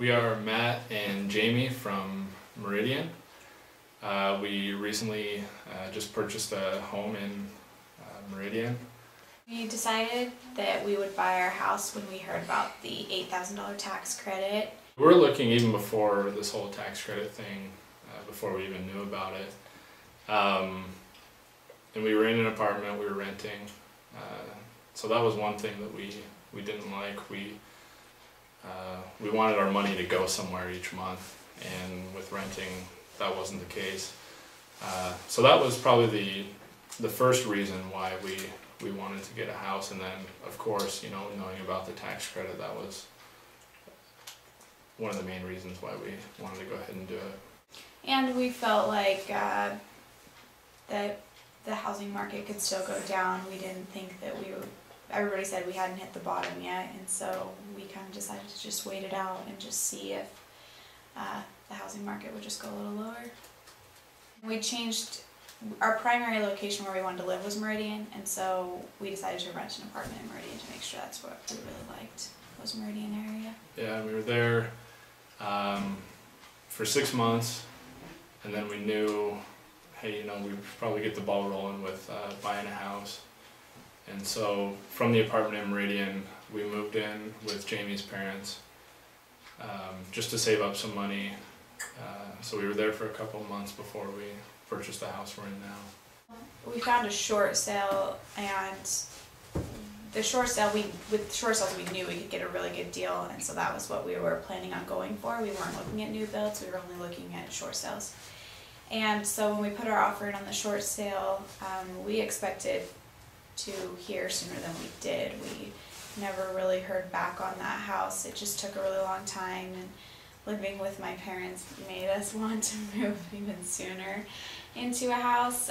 We are Matt and Jaime from Meridian. We recently just purchased a home in Meridian. We decided that we would buy our house when we heard about the $8,000 tax credit. We were looking even before this whole tax credit thing, before we even knew about it. And we were in an apartment, we were renting. So that was one thing that we didn't like. We wanted our money to go somewhere each month, and with renting, that wasn't the case. So that was probably the first reason why we wanted to get a house, and then of course, you know, knowing about the tax credit, that was one of the main reasons why we wanted to go ahead and do it. And we felt like that the housing market could still go down. We didn't think that everybody said we hadn't hit the bottom yet, and so we kind of decided to just wait it out and just see if the housing market would just go a little lower. We changed, our primary location where we wanted to live was Meridian, and so we decided to rent an apartment in Meridian to make sure that's what we really liked, was Meridian area. Yeah, we were there for 6 months, and then we knew, hey, you know, we should probably get the ball rolling with buying a house. And so from the apartment in Meridian, we moved in with Jamie's parents just to save up some money. So we were there for a couple of months before we purchased the house we're in now. We found a short sale, and the short sale, with short sales we knew we could get a really good deal, and so that was what we were planning on going for. We weren't looking at new builds, we were only looking at short sales. And so when we put our offer in on the short sale, we expected to hear sooner than we did. We never really heard back on that house. It just took a really long time, and living with my parents made us want to move even sooner into a house.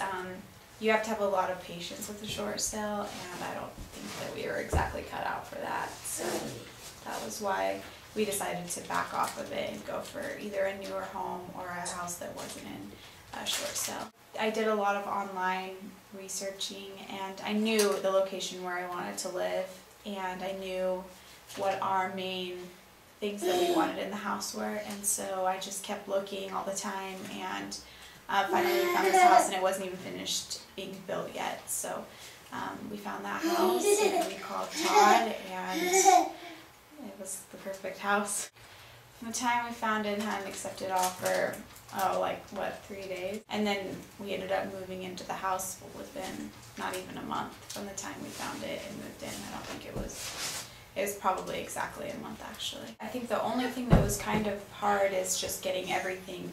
You have to have a lot of patience with the short sale, and I don't think that we were exactly cut out for that. So that was why we decided to back off of it and go for either a newer home or a house that wasn't in a short sale. I did a lot of online researching, and I knew the location where I wanted to live, and I knew what our main things that we wanted in the house were, and so I just kept looking all the time, and finally we found this house, and it wasn't even finished being built yet. So we found that house, and we called Todd, and it was the perfect house. From the time we found it and had an accepted offer, 3 days? And then we ended up moving into the house within not even a month from the time we found it and moved in. I don't think it was probably exactly a month, actually. I think the only thing that was kind of hard is just getting everything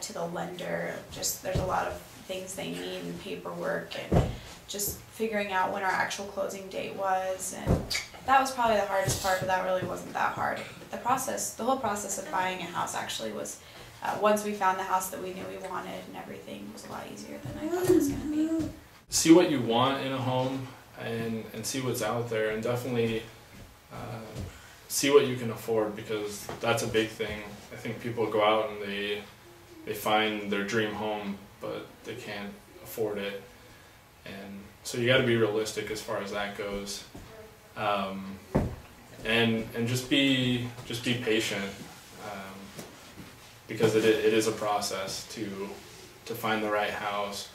to the lender. Just there's a lot of things they need and paperwork, and just figuring out when our actual closing date was, and that was probably the hardest part, but that really wasn't that hard. The whole process of buying a house actually was, once we found the house that we knew we wanted and everything, was a lot easier than I thought it was going to be. See what you want in a home, and see what's out there, and definitely see what you can afford, because that's a big thing. I think people go out and they find their dream home, but they can't afford it, and so you got to be realistic as far as that goes, and just be patient, because it is a process to find the right house,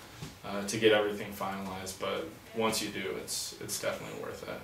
to get everything finalized. But once you do, it's definitely worth it.